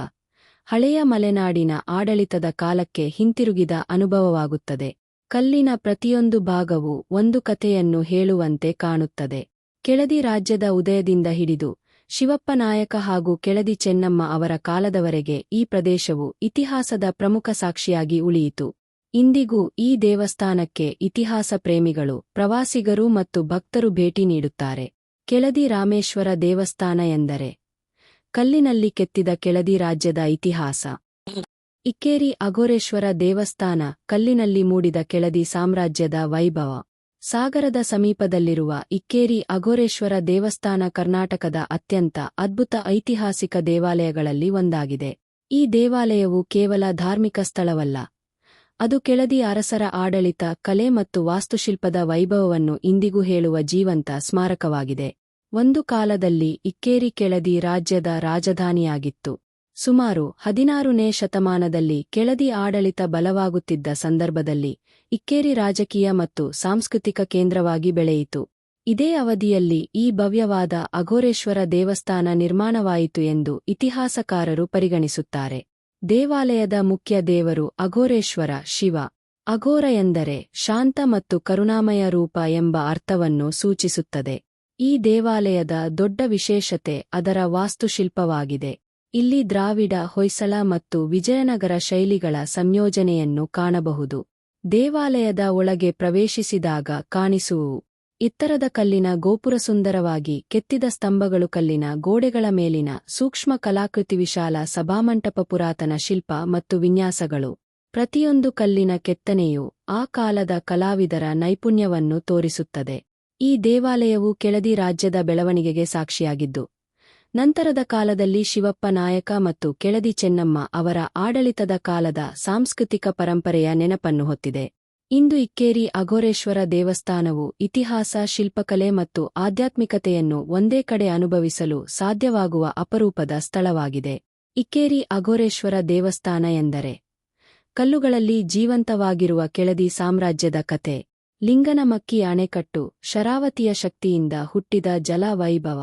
ಹಳೆಯ ಮಲೆನಾಡಿನ ಆಡಳಿತದ ಕಾಲಕ್ಕೆ ಹಿಂತಿರುಗಿದ ಅನುಭವವಾಗುತ್ತದೆ. ಕಲ್ಲಿನ ಪ್ರತಿಯೊಂದು ಭಾಗವೂ ಒಂದು ಕಥೆಯನ್ನು ಹೇಳುವಂತೆ ಕಾಣುತ್ತದೆ. ಕೆಳದಿ ರಾಜ್ಯದ ಉದಯದಿಂದ ಹಿಡಿದು ಶಿವಪ್ಪ ನಾಯಕ ಹಾಗೂ ಕೆಳದಿ ಚೆನ್ನಮ್ಮ ಅವರ ಕಾಲದವರೆಗೆ ಈ ಪ್ರದೇಶವು ಇತಿಹಾಸದ ಪ್ರಮುಖ ಸಾಕ್ಷಿಯಾಗಿ ಉಳಿಯಿತು. ಇಂದಿಗೂ ಈ ದೇವಸ್ಥಾನಕ್ಕೆ ಇತಿಹಾಸ ಪ್ರೇಮಿಗಳು, ಪ್ರವಾಸಿಗರು ಮತ್ತು ಭಕ್ತರು ಭೇಟಿ ನೀಡುತ್ತಾರೆ. ಕೆಳದಿ ರಾಮೇಶ್ವರ ದೇವಸ್ಥಾನ ಎಂದರೆ ಕಲ್ಲಿನಲ್ಲಿ ಕೆತ್ತಿದ ಕೆಳದಿ ರಾಜ್ಯದ ಇತಿಹಾಸ. ಇಕ್ಕೇರಿ ಅಘೋರೇಶ್ವರ ದೇವಸ್ಥಾನ ಕಲ್ಲಿನಲ್ಲಿ ಮೂಡಿದ ಕೆಳದಿ ಸಾಮ್ರಾಜ್ಯದ ವೈಭವ. ಸಾಗರದ ಸಮೀಪದಲ್ಲಿರುವ ಇಕ್ಕೇರಿ ಅಘೋರೇಶ್ವರ ದೇವಸ್ಥಾನ ಕರ್ನಾಟಕದ ಅತ್ಯಂತ ಅದ್ಭುತ ಐತಿಹಾಸಿಕ ದೇವಾಲಯಗಳಲ್ಲಿ ಒಂದಾಗಿದೆ. ಈ ದೇವಾಲಯವು ಕೇವಲ ಧಾರ್ಮಿಕ ಸ್ಥಳವಲ್ಲ, ಅದು ಕೆಳದಿ ಅರಸರ ಆಡಳಿತ, ಕಲೆ ಮತ್ತು ವಾಸ್ತುಶಿಲ್ಪದ ವೈಭವವನ್ನು ಇಂದಿಗೂ ಹೇಳುವ ಜೀವಂತ ಸ್ಮಾರಕವಾಗಿದೆ. ಒಂದು ಕಾಲದಲ್ಲಿ ಇಕ್ಕೇರಿ ಕೆಳದಿ ರಾಜ್ಯದ ರಾಜಧಾನಿಯಾಗಿತ್ತು. ಸುಮಾರು 16ನೇ ಶತಮಾನದಲ್ಲಿ ಕೆಳದಿ ಆಡಳಿತ ಬಲವಾಗುತ್ತಿದ್ದ ಸಂದರ್ಭದಲ್ಲಿ ಇಕ್ಕೇರಿ ರಾಜಕೀಯ ಮತ್ತು ಸಾಂಸ್ಕೃತಿಕ ಕೇಂದ್ರವಾಗಿ ಬೆಳೆಯಿತು. ಇದೇ ಅವಧಿಯಲ್ಲಿ ಈ ಭವ್ಯವಾದ ಅಘೋರೇಶ್ವರ ದೇವಸ್ಥಾನ ನಿರ್ಮಾಣವಾಯಿತು ಎಂದು ಇತಿಹಾಸಕಾರರು ಪರಿಗಣಿಸುತ್ತಾರೆ. ದೇವಾಲಯದ ಮುಖ್ಯ ದೇವರು ಅಘೋರೇಶ್ವರ ಶಿವ. ಅಘೋರ ಎಂದರೆ ಶಾಂತ ಮತ್ತು ಕರುಣಾಮಯ ರೂಪ ಎಂಬ ಅರ್ಥವನ್ನು ಸೂಚಿಸುತ್ತದೆ. ಈ ದೇವಾಲಯದ ದೊಡ್ಡ ವಿಶೇಷತೆ ಅದರ ವಾಸ್ತುಶಿಲ್ಪವಾಗಿದೆ. ಇಲ್ಲಿ ದ್ರಾವಿಡ, ಹೊಯ್ಸಳ ಮತ್ತು ವಿಜಯನಗರ ಶೈಲಿಗಳ ಸಂಯೋಜನೆಯನ್ನು ಕಾಣಬಹುದು. ದೇವಾಲಯದ ಒಳಗೆ ಪ್ರವೇಶಿಸಿದಾಗ ಕಾಣಿಸುವು ಎತ್ತರದ ಕಲ್ಲಿನ ಗೋಪುರ, ಸುಂದರವಾಗಿ ಕೆತ್ತಿದ ಸ್ತಂಭಗಳು, ಕಲ್ಲಿನ ಗೋಡೆಗಳ ಮೇಲಿನ ಸೂಕ್ಷ್ಮ ಕಲಾಕೃತಿ, ವಿಶಾಲ ಸಭಾಮಂಟಪ, ಪುರಾತನ ಶಿಲ್ಪ ಮತ್ತು ವಿನ್ಯಾಸಗಳು. ಪ್ರತಿಯೊಂದು ಕಲ್ಲಿನ ಕೆತ್ತನೆಯು ಆ ಕಾಲದ ಕಲಾವಿದರ ನೈಪುಣ್ಯವನ್ನು ತೋರಿಸುತ್ತದೆ. ಈ ದೇವಾಲಯವು ಕೆಳದಿ ರಾಜ್ಯದ ಬೆಳವಣಿಗೆಗೆ ಸಾಕ್ಷಿಯಾಗಿದ್ದು, ನಂತರದ ಕಾಲದಲ್ಲಿ ಶಿವಪ್ಪ ನಾಯಕ ಮತ್ತು ಕೆಳದಿ ಚೆನ್ನಮ್ಮ ಅವರ ಆಡಳಿತದ ಕಾಲದ ಸಾಂಸ್ಕೃತಿಕ ಪರಂಪರೆಯ ನೆನಪನ್ನು ಹೊತ್ತಿದೆ. ಇಂದು ಇಕ್ಕೇರಿ ಅಘೋರೇಶ್ವರ ದೇವಸ್ಥಾನವು ಇತಿಹಾಸ, ಶಿಲ್ಪಕಲೆ ಮತ್ತು ಆಧ್ಯಾತ್ಮಿಕತೆಯನ್ನು ಒಂದೇ ಕಡೆ ಅನುಭವಿಸಲು ಸಾಧ್ಯವಾಗುವ ಅಪರೂಪದ ಸ್ಥಳವಾಗಿದೆ. ಇಕ್ಕೇರಿ ಅಘೋರೇಶ್ವರ ದೇವಸ್ಥಾನ ಎಂದರೆ ಕಲ್ಲುಗಳಲ್ಲಿ ಜೀವಂತವಾಗಿರುವ ಕೆಳದಿ ಸಾಮ್ರಾಜ್ಯದ ಕತೆ. ಲಿಂಗನಮಕ್ಕಿ ಅಣೆಕಟ್ಟು ಶರಾವತಿಯ ಶಕ್ತಿಯಿಂದ ಹುಟ್ಟಿದ ಜಲ ವೈಭವ.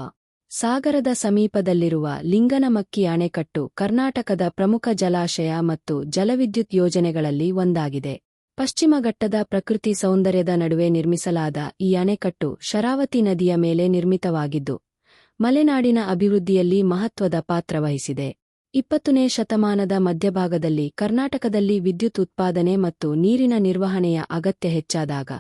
ಸಾಗರದ ಸಮೀಪದಲ್ಲಿರುವ ಲಿಂಗನಮಕ್ಕಿ ಅಣೆಕಟ್ಟು ಕರ್ನಾಟಕದ ಪ್ರಮುಖ ಜಲಾಶಯ ಮತ್ತು ಜಲವಿದ್ಯುತ್ ಯೋಜನೆಗಳಲ್ಲಿ ಒಂದಾಗಿದೆ. ಪಶ್ಚಿಮ ಘಟ್ಟದ ಪ್ರಕೃತಿ ಸೌಂದರ್ಯದ ನಡುವೆ ನಿರ್ಮಿಸಲಾದ ಈ ಅಣೆಕಟ್ಟು ಶರಾವತಿ ನದಿಯ ಮೇಲೆ ನಿರ್ಮಿತವಾಗಿದ್ದು, ಮಲೆನಾಡಿನ ಅಭಿವೃದ್ಧಿಯಲ್ಲಿ ಮಹತ್ವದ ಪಾತ್ರ ವಹಿಸಿದೆ. 20ನೇ ಶತಮಾನದ ಮಧ್ಯಭಾಗದಲ್ಲಿ ಕರ್ನಾಟಕದಲ್ಲಿ ವಿದ್ಯುತ್ ಉತ್ಪಾದನೆ ಮತ್ತು ನೀರಿನ ನಿರ್ವಹಣೆಯ ಅಗತ್ಯ ಹೆಚ್ಚಾದಾಗ,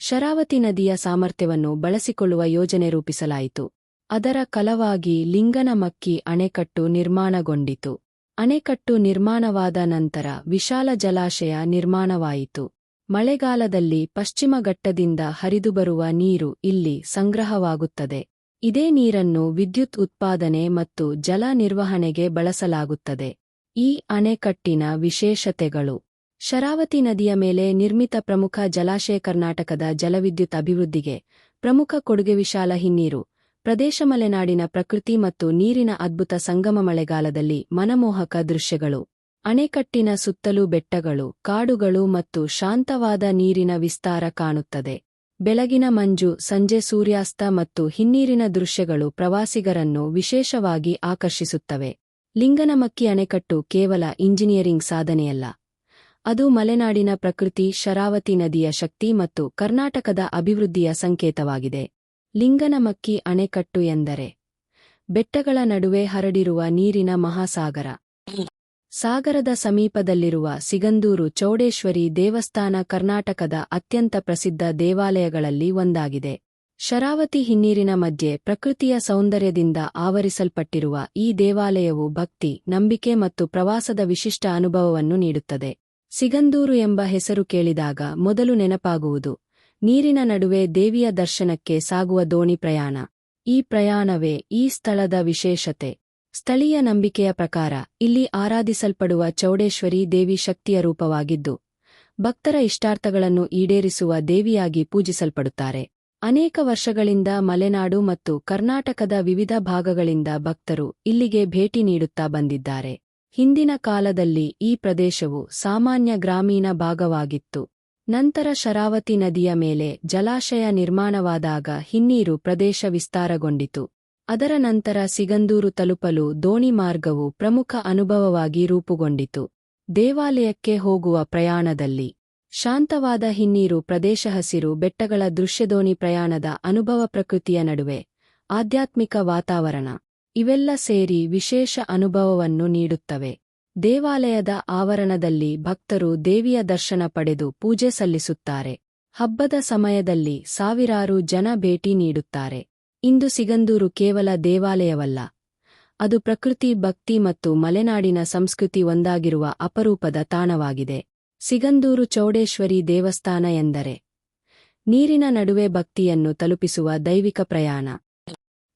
ಶರಾವತಿ ನದಿಯ ಸಾಮರ್ಥ್ಯವನ್ನು ಬಳಸಿಕೊಳ್ಳುವ ಯೋಜನೆ ರೂಪಿಸಲಾಯಿತು. ಅದರ ಫಲವಾಗಿ ಲಿಂಗನಮಕ್ಕಿ ಅಣೆಕಟ್ಟು ನಿರ್ಮಾಣಗೊಂಡಿತು. ಅಣೆಕಟ್ಟು ನಿರ್ಮಾಣವಾದ ನಂತರ ವಿಶಾಲ ಜಲಾಶಯ ನಿರ್ಮಾಣವಾಯಿತು. ಮಳೆಗಾಲದಲ್ಲಿ ಪಶ್ಚಿಮ ಘಟ್ಟದಿಂದ ಹರಿದುಬರುವ ನೀರು ಇಲ್ಲಿ ಸಂಗ್ರಹವಾಗುತ್ತದೆ. ಇದೇ ನೀರನ್ನು ವಿದ್ಯುತ್ ಉತ್ಪಾದನೆ ಮತ್ತು ಜಲ ನಿರ್ವಹಣೆಗೆ ಬಳಸಲಾಗುತ್ತದೆ. ಈ ಅಣೆಕಟ್ಟಿನ ವಿಶೇಷತೆಗಳು: ಶರಾವತಿ ನದಿಯ ಮೇಲೆ ನಿರ್ಮಿತ ಪ್ರಮುಖ ಜಲಾಶಯ ಕರ್ನಾಟಕದ ಜಲವಿದ್ಯುತ್ ಅಭಿವೃದ್ಧಿಗೆ ಪ್ರಮುಖ ಕೊಡುಗೆ. ವಿಶಾಲ ಹಿನ್ನೀರು ಪ್ರದೇಶ, ಮಲೆನಾಡಿನ ಪ್ರಕೃತಿ ಮತ್ತು ನೀರಿನ ಅದ್ಭುತ ಸಂಗಮ. ಮಳೆಗಾಲದಲ್ಲಿ ಮನಮೋಹಕ ದೃಶ್ಯಗಳು. ಅಣೆಕಟ್ಟಿನ ಸುತ್ತಲೂ ಬೆಟ್ಟಗಳು, ಕಾಡುಗಳು ಮತ್ತು ಶಾಂತವಾದ ನೀರಿನ ವಿಸ್ತಾರ ಕಾಣುತ್ತದೆ. ಬೆಳಗಿನ ಮಂಜು, ಸಂಜೆ ಸೂರ್ಯಾಸ್ತ ಮತ್ತು ಹಿನ್ನೀರಿನ ದೃಶ್ಯಗಳು ಪ್ರವಾಸಿಗರನ್ನು ವಿಶೇಷವಾಗಿ ಆಕರ್ಷಿಸುತ್ತವೆ. ಲಿಂಗನಮಕ್ಕಿ ಅಣೆಕಟ್ಟು ಕೇವಲ ಇಂಜಿನಿಯರಿಂಗ್ ಸಾಧನೆಯಲ್ಲ, ಅದು ಮಲೆನಾಡಿನ ಪ್ರಕೃತಿ, ಶರಾವತಿ ನದಿಯ ಶಕ್ತಿ ಮತ್ತು ಕರ್ನಾಟಕದ ಅಭಿವೃದ್ಧಿಯ ಸಂಕೇತವಾಗಿದೆ. ಲಿಂಗನಮಕ್ಕಿ ಅಣೆಕಟ್ಟು ಎಂದರೆ ಬೆಟ್ಟಗಳ ನಡುವೆ ಹರಡಿರುವ ನೀರಿನ ಮಹಾಸಾಗರ. ಸಾಗರದ ಸಮೀಪದಲ್ಲಿರುವ ಸಿಗಂದೂರು ಚೌಡೇಶ್ವರಿ ದೇವಸ್ಥಾನ ಕರ್ನಾಟಕದ ಅತ್ಯಂತ ಪ್ರಸಿದ್ಧ ದೇವಾಲಯಗಳಲ್ಲಿ ಒಂದಾಗಿದೆ. ಶರಾವತಿ ಹಿನ್ನೀರಿನ ಮಧ್ಯೆ ಪ್ರಕೃತಿಯ ಸೌಂದರ್ಯದಿಂದ ಆವರಿಸಲ್ಪಟ್ಟಿರುವ ಈ ದೇವಾಲಯವು ಭಕ್ತಿ, ನಂಬಿಕೆ ಮತ್ತು ಪ್ರವಾಸದ ವಿಶಿಷ್ಟ ಅನುಭವವನ್ನು ನೀಡುತ್ತದೆ. ಸಿಗಂದೂರು ಎಂಬ ಹೆಸರು ಕೇಳಿದಾಗ ಮೊದಲು ನೆನಪಾಗುವುದು ನೀರಿನ ನಡುವೆ ದೇವಿಯ ದರ್ಶನಕ್ಕೆ ಸಾಗುವ ದೋಣಿ ಪ್ರಯಾಣ. ಈ ಪ್ರಯಾಣವೇ ಈ ಸ್ಥಳದ ವಿಶೇಷತೆ. ಸ್ಥಳೀಯ ನಂಬಿಕೆಯ ಪ್ರಕಾರ ಇಲ್ಲಿ ಆರಾಧಿಸಲ್ಪಡುವ ಚೌಡೇಶ್ವರಿ ದೇವಿ ಶಕ್ತಿಯ ರೂಪವಾಗಿದ್ದು, ಭಕ್ತರ ಇಷ್ಟಾರ್ಥಗಳನ್ನು ಈಡೇರಿಸುವ ದೇವಿಯಾಗಿ ಪೂಜಿಸಲ್ಪಡುತ್ತಾರೆ. ಅನೇಕ ವರ್ಷಗಳಿಂದ ಮಲೆನಾಡು ಮತ್ತು ಕರ್ನಾಟಕದ ವಿವಿಧ ಭಾಗಗಳಿಂದ ಭಕ್ತರು ಇಲ್ಲಿಗೆ ಭೇಟಿ ನೀಡುತ್ತಾ ಬಂದಿದ್ದಾರೆ. ಹಿಂದಿನ ಕಾಲದಲ್ಲಿ ಈ ಪ್ರದೇಶವು ಸಾಮಾನ್ಯ ಗ್ರಾಮೀಣ ಭಾಗವಾಗಿತ್ತು. ನಂತರ ಶರಾವತಿ ನದಿಯ ಮೇಲೆ ಜಲಾಶಯ ನಿರ್ಮಾಣವಾದಾಗ ಹಿನ್ನೀರು ಪ್ರದೇಶ ವಿಸ್ತಾರಗೊಂಡಿತು. ಅದರ ನಂತರ ಸಿಗಂದೂರು ತಲುಪಲು ದೋಣಿ ಮಾರ್ಗವು ಪ್ರಮುಖ ಅನುಭವವಾಗಿ ರೂಪುಗೊಂಡಿತು. ದೇವಾಲಯಕ್ಕೆ ಹೋಗುವ ಪ್ರಯಾಣದಲ್ಲಿ ಶಾಂತವಾದ ಹಿನ್ನೀರು ಪ್ರದೇಶ, ಹಸಿರು ಬೆಟ್ಟಗಳ ದೃಶ್ಯದೋಣಿ ಪ್ರಯಾಣದ ಅನುಭವ, ಪ್ರಕೃತಿಯ ನಡುವೆ ಆಧ್ಯಾತ್ಮಿಕ ವಾತಾವರಣ, ಇವೆಲ್ಲ ಸೇರಿ ವಿಶೇಷ ಅನುಭವವನ್ನು ನೀಡುತ್ತವೆ. ದೇವಾಲಯದ ಆವರಣದಲ್ಲಿ ಭಕ್ತರು ದೇವಿಯ ದರ್ಶನ ಪಡೆದು ಪೂಜೆ ಸಲ್ಲಿಸುತ್ತಾರೆ. ಹಬ್ಬದ ಸಮಯದಲ್ಲಿ ಸಾವಿರಾರು ಜನ ಭೇಟಿ ನೀಡುತ್ತಾರೆ. ಇಂದು ಸಿಗಂದೂರು ಕೇವಲ ದೇವಾಲಯವಲ್ಲ, ಅದು ಪ್ರಕೃತಿ, ಭಕ್ತಿ ಮತ್ತು ಮಲೆನಾಡಿನ ಸಂಸ್ಕೃತಿ ಒಂದಾಗಿರುವ ಅಪರೂಪದ ತಾಣವಾಗಿದೆ. ಸಿಗಂದೂರು ಚೌಡೇಶ್ವರಿ ದೇವಸ್ಥಾನ ಎಂದರೆ ನೀರಿನ ನಡುವೆ ಭಕ್ತಿಯನ್ನು ತಲುಪಿಸುವ ದೈವಿಕ ಪ್ರಯಾಣ.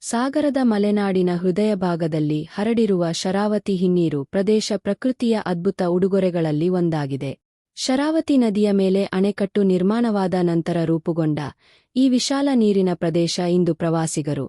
ಸಾಗರದ ಮಲೆನಾಡಿನ ಹೃದಯ ಭಾಗದಲ್ಲಿ ಹರಡಿರುವ ಶರಾವತಿ ಹಿನ್ನೀರು ಪ್ರದೇಶ ಪ್ರಕೃತಿಯ ಅದ್ಭುತ ಉಡುಗೊರೆಗಳಲ್ಲಿ ಒಂದಾಗಿದೆ. ಶರಾವತಿ ನದಿಯ ಮೇಲೆ ಅಣೆಕಟ್ಟು ನಿರ್ಮಾಣವಾದ ನಂತರ ರೂಪುಗೊಂಡ ಈ ವಿಶಾಲ ನೀರಿನ ಪ್ರದೇಶ ಇಂದು ಪ್ರವಾಸಿಗರು,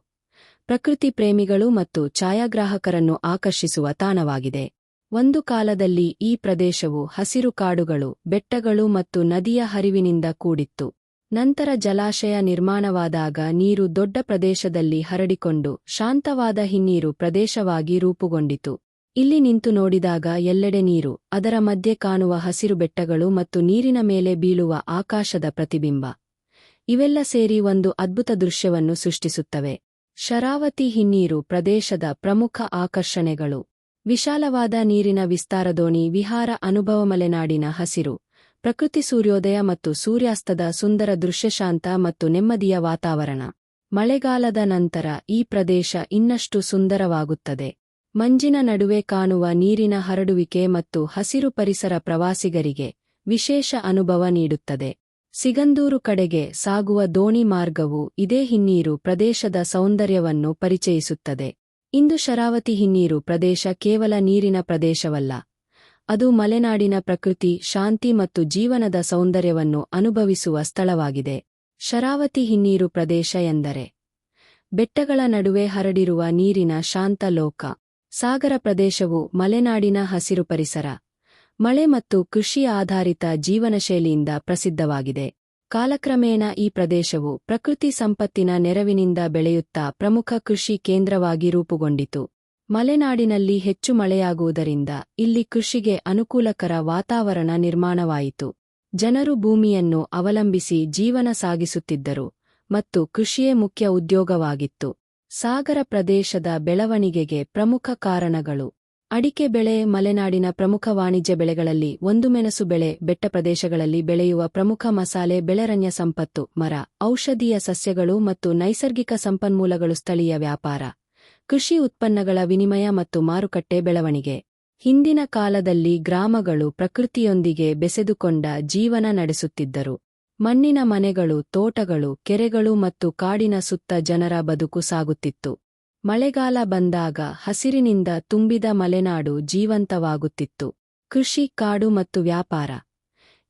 ಪ್ರಕೃತಿ ಪ್ರೇಮಿಗಳು ಮತ್ತು ಛಾಯಾಗ್ರಾಹಕರನ್ನು ಆಕರ್ಷಿಸುವ ತಾಣವಾಗಿದೆ. ಒಂದು ಕಾಲದಲ್ಲಿ ಈ ಪ್ರದೇಶವು ಹಸಿರು ಕಾಡುಗಳು, ಬೆಟ್ಟಗಳು ಮತ್ತು ನದಿಯ ಹರಿವಿನಿಂದ ಕೂಡಿತ್ತು. ನಂತರ ಜಲಾಶಯ ನಿರ್ಮಾಣವಾದಾಗ ನೀರು ದೊಡ್ಡ ಪ್ರದೇಶದಲ್ಲಿ ಹರಡಿಕೊಂಡು ಶಾಂತವಾದ ಹಿನ್ನೀರು ಪ್ರದೇಶವಾಗಿ ರೂಪುಗೊಂಡಿತು. ಇಲ್ಲಿ ನಿಂತು ನೋಡಿದಾಗ ಎಲ್ಲೆಡೆ ನೀರು, ಅದರ ಮಧ್ಯೆ ಕಾಣುವ ಹಸಿರು ಬೆಟ್ಟಗಳು ಮತ್ತು ನೀರಿನ ಮೇಲೆ ಬೀಳುವ ಆಕಾಶದ ಪ್ರತಿಬಿಂಬ, ಇವೆಲ್ಲ ಸೇರಿ ಒಂದು ಅದ್ಭುತ ದೃಶ್ಯವನ್ನು ಸೃಷ್ಟಿಸುತ್ತವೆ. ಶರಾವತಿ ಹಿನ್ನೀರು ಪ್ರದೇಶದ ಪ್ರಮುಖ ಆಕರ್ಷಣೆಗಳು: ವಿಶಾಲವಾದ ನೀರಿನ ವಿಸ್ತಾರ, ದೋಣಿ ವಿಹಾರ ಅನುಭವ, ಮಲೆನಾಡಿನ ಹಸಿರು ಪ್ರಕೃತಿ, ಸೂರ್ಯೋದಯ ಮತ್ತು ಸೂರ್ಯಾಸ್ತದ ಸುಂದರ ದೃಶ್ಯ, ಶಾಂತ ಮತ್ತು ನೆಮ್ಮದಿಯ ವಾತಾವರಣ. ಮಳೆಗಾಲದ ನಂತರ ಈ ಪ್ರದೇಶ ಇನ್ನಷ್ಟು ಸುಂದರವಾಗುತ್ತದೆ. ಮಂಜಿನ ನಡುವೆ ಕಾಣುವ ನೀರಿನ ಹರಡುವಿಕೆ ಮತ್ತು ಹಸಿರು ಪರಿಸರ ಪ್ರವಾಸಿಗರಿಗೆ ವಿಶೇಷ ಅನುಭವ ನೀಡುತ್ತದೆ. ಸಿಗಂದೂರು ಕಡೆಗೆ ಸಾಗುವ ದೋಣಿ ಮಾರ್ಗವು ಇದೇ ಹಿನ್ನೀರು ಪ್ರದೇಶದ ಸೌಂದರ್ಯವನ್ನು ಪರಿಚಯಿಸುತ್ತದೆ. ಇಂದು ಶರಾವತಿ ಹಿನ್ನೀರು ಪ್ರದೇಶ ಕೇವಲ ನೀರಿನ ಪ್ರದೇಶವಲ್ಲ, ಅದು ಮಲೆನಾಡಿನ ಪ್ರಕೃತಿ, ಶಾಂತಿ ಮತ್ತು ಜೀವನದ ಸೌಂದರ್ಯವನ್ನು ಅನುಭವಿಸುವ ಸ್ಥಳವಾಗಿದೆ. ಶರಾವತಿ ಹಿನ್ನೀರು ಪ್ರದೇಶ ಎಂದರೆ ಬೆಟ್ಟಗಳ ನಡುವೆ ಹರಡಿರುವ ನೀರಿನ ಶಾಂತ ಲೋಕ. ಸಾಗರ ಪ್ರದೇಶವು ಮಲೆನಾಡಿನ ಹಸಿರು ಪರಿಸರ, ಮಳೆ ಮತ್ತು ಕೃಷಿ ಆಧಾರಿತ ಜೀವನಶೈಲಿಯಿಂದ ಪ್ರಸಿದ್ಧವಾಗಿದೆ. ಕಾಲಕ್ರಮೇಣ ಈ ಪ್ರದೇಶವು ಪ್ರಕೃತಿ ಸಂಪತ್ತಿನ ನೆರವಿನಿಂದ ಬೆಳೆಯುತ್ತಾ ಪ್ರಮುಖ ಕೃಷಿ ಕೇಂದ್ರವಾಗಿ ರೂಪುಗೊಂಡಿತು. ಮಲೆನಾಡಿನಲ್ಲಿ ಹೆಚ್ಚು ಮಳೆಯಾಗುವುದರಿಂದ ಇಲ್ಲಿ ಕೃಷಿಗೆ ಅನುಕೂಲಕರ ವಾತಾವರಣ ನಿರ್ಮಾಣವಾಯಿತು. ಜನರು ಭೂಮಿಯನ್ನು ಅವಲಂಬಿಸಿ ಜೀವನ ಸಾಗಿಸುತ್ತಿದ್ದರು ಮತ್ತು ಕೃಷಿಯೇ ಮುಖ್ಯ ಉದ್ಯೋಗವಾಗಿತ್ತು. ಸಾಗರ ಪ್ರದೇಶದ ಬೆಳವಣಿಗೆಗೆ ಪ್ರಮುಖ ಕಾರಣಗಳು: ಅಡಿಕೆ ಬೆಳೆ ಮಲೆನಾಡಿನ ಪ್ರಮುಖ ವಾಣಿಜ್ಯ ಬೆಳೆಗಳಲ್ಲಿ ಒಂದು. ಮೆಣಸು ಬೆಳೆ ಬೆಟ್ಟ ಪ್ರದೇಶಗಳಲ್ಲಿ ಬೆಳೆಯುವ ಪ್ರಮುಖ ಮಸಾಲೆ ಬೆಳೆರಣ್ಯ ಸಂಪತ್ತು, ಮರ, ಔಷಧೀಯ ಸಸ್ಯಗಳು ಮತ್ತು ನೈಸರ್ಗಿಕ ಸಂಪನ್ಮೂಲಗಳು. ಸ್ಥಳೀಯ ವ್ಯಾಪಾರ, ಕೃಷಿ ಉತ್ಪನ್ನಗಳ ವಿನಿಮಯ ಮತ್ತು ಮಾರುಕಟ್ಟೆ ಬೆಳವಣಿಗೆ. ಹಿಂದಿನ ಕಾಲದಲ್ಲಿ ಗ್ರಾಮಗಳು ಪ್ರಕೃತಿಯೊಂದಿಗೆ ಬೆಸೆದುಕೊಂಡ ಜೀವನ ನಡೆಸುತ್ತಿದ್ದರು. ಮಣ್ಣಿನ ಮನೆಗಳು, ತೋಟಗಳು, ಕೆರೆಗಳು ಮತ್ತು ಕಾಡಿನ ಸುತ್ತ ಜನರ ಬದುಕು ಸಾಗುತ್ತಿತ್ತು. ಮಳೆಗಾಲ ಬಂದಾಗ ಹಸಿರಿನಿಂದ ತುಂಬಿದ ಮಲೆನಾಡು ಜೀವಂತವಾಗುತ್ತಿತ್ತು. ಕೃಷಿ, ಕಾಡು ಮತ್ತು ವ್ಯಾಪಾರ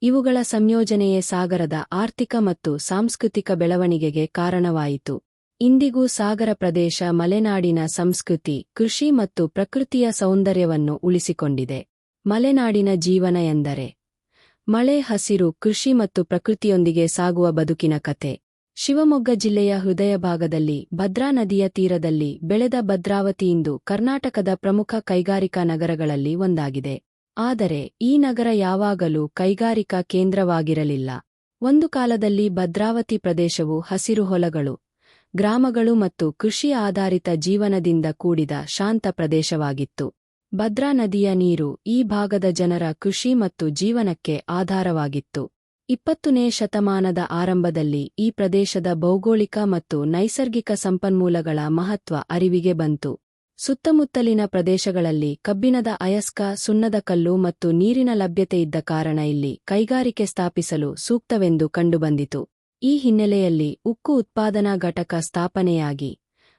ಇವುಗಳ ಸಂಯೋಜನೆಯೇ ಸಾಗರದ ಆರ್ಥಿಕ ಮತ್ತು ಸಾಂಸ್ಕೃತಿಕ ಬೆಳವಣಿಗೆಗೆ ಕಾರಣವಾಯಿತು. ಇಂದಿಗೂ ಸಾಗರ ಪ್ರದೇಶ ಮಲೆನಾಡಿನ ಸಂಸ್ಕೃತಿ, ಕೃಷಿ ಮತ್ತು ಪ್ರಕೃತಿಯ ಸೌಂದರ್ಯವನ್ನು ಉಳಿಸಿಕೊಂಡಿದೆ. ಮಲೆನಾಡಿನ ಜೀವನ ಎಂದರೆ ಮಳೆ, ಹಸಿರು, ಕೃಷಿ ಮತ್ತು ಪ್ರಕೃತಿಯೊಂದಿಗೆ ಸಾಗುವ ಬದುಕಿನ ಕತೆ. ಶಿವಮೊಗ್ಗ ಜಿಲ್ಲೆಯ ಹೃದಯ ಭಾಗದಲ್ಲಿ ಭದ್ರಾ ನದಿಯ ತೀರದಲ್ಲಿ ಬೆಳೆದ ಭದ್ರಾವತಿ ಇಂದು ಕರ್ನಾಟಕದ ಪ್ರಮುಖ ಕೈಗಾರಿಕಾ ನಗರಗಳಲ್ಲಿ ಒಂದಾಗಿದೆ. ಆದರೆ ಈ ನಗರ ಯಾವಾಗಲೂ ಕೈಗಾರಿಕಾ ಕೇಂದ್ರವಾಗಿರಲಿಲ್ಲ. ಒಂದು ಕಾಲದಲ್ಲಿ ಭದ್ರಾವತಿ ಪ್ರದೇಶವು ಹಸಿರು ಹೊಲಗಳು, ಗ್ರಾಮಗಳು ಮತ್ತು ಕೃಷಿ ಆಧಾರಿತ ಜೀವನದಿಂದ ಕೂಡಿದ ಶಾಂತ ಪ್ರದೇಶವಾಗಿತ್ತು. ಭದ್ರಾ ನದಿಯ ನೀರು ಈ ಭಾಗದ ಜನರ ಕೃಷಿ ಮತ್ತು ಜೀವನಕ್ಕೆ ಆಧಾರವಾಗಿತ್ತು. 20ನೇ ಶತಮಾನದ ಆರಂಭದಲ್ಲಿ ಈ ಪ್ರದೇಶದ ಭೌಗೋಳಿಕ ಮತ್ತು ನೈಸರ್ಗಿಕ ಸಂಪನ್ಮೂಲಗಳ ಮಹತ್ವ ಅರಿವಿಗೆ ಬಂತು. ಸುತ್ತಮುತ್ತಲಿನ ಪ್ರದೇಶಗಳಲ್ಲಿ ಕಬ್ಬಿಣದ ಅಯಸ್ಕ, ಸುಣ್ಣದ ಕಲ್ಲು ಮತ್ತು ನೀರಿನ ಲಭ್ಯತೆ ಇದ್ದ ಕಾರಣ ಇಲ್ಲಿ ಕೈಗಾರಿಕೆ ಸ್ಥಾಪಿಸಲು ಸೂಕ್ತವೆಂದು ಕಂಡುಬಂದಿತು. ಈ ಹಿನ್ನೆಲೆಯಲ್ಲಿ ಉಕ್ಕು ಉತ್ಪಾದನಾ ಘಟಕ ಸ್ಥಾಪನೆಯಾಗಿ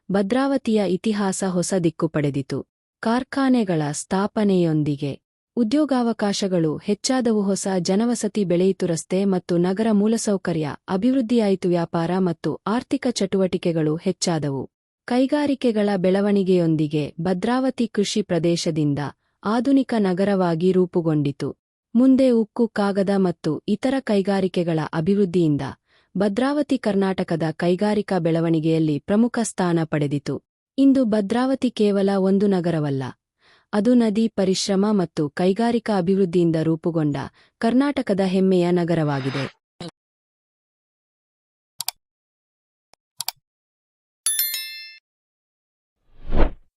ಭದ್ರಾವತಿಯ ಇತಿಹಾಸ ಹೊಸ ದಿಕ್ಕು ಪಡೆದಿತು. ಕಾರ್ಖಾನೆಗಳ ಸ್ಥಾಪನೆಯೊಂದಿಗೆ ಉದ್ಯೋಗಾವಕಾಶಗಳು ಹೆಚ್ಚಾದವು, ಹೊಸ ಜನವಸತಿ ಬೆಳೆಯಿತು, ರಸ್ತೆ ಮತ್ತು ನಗರ ಮೂಲಸೌಕರ್ಯ ಅಭಿವೃದ್ಧಿಯಾಯಿತು, ವ್ಯಾಪಾರ ಮತ್ತು ಆರ್ಥಿಕ ಚಟುವಟಿಕೆಗಳು ಹೆಚ್ಚಾದವು. ಕೈಗಾರಿಕೆಗಳ ಬೆಳವಣಿಗೆಯೊಂದಿಗೆ ಭದ್ರಾವತಿ ಕೃಷಿ ಪ್ರದೇಶದಿಂದ ಆಧುನಿಕ ನಗರವಾಗಿ ರೂಪುಗೊಂಡಿತು. ಮುಂದೆ ಉಕ್ಕು, ಕಾಗದ ಮತ್ತು ಇತರ ಕೈಗಾರಿಕೆಗಳ ಅಭಿವೃದ್ಧಿಯಿಂದ ಭದ್ರಾವತಿ ಕರ್ನಾಟಕದ ಕೈಗಾರಿಕಾ ಬೆಳವಣಿಗೆಯಲ್ಲಿ ಪ್ರಮುಖ ಸ್ಥಾನ ಪಡೆದಿತು. ಇಂದು ಭದ್ರಾವತಿ ಕೇವಲ ಒಂದು ನಗರವಲ್ಲ, ಅದು ನದಿ, ಪರಿಶ್ರಮ ಮತ್ತು ಕೈಗಾರಿಕಾ ಅಭಿವೃದ್ಧಿಯಿಂದ ರೂಪುಗೊಂಡ ಕರ್ನಾಟಕದ ಹೆಮ್ಮೆಯ ನಗರವಾಗಿದೆ.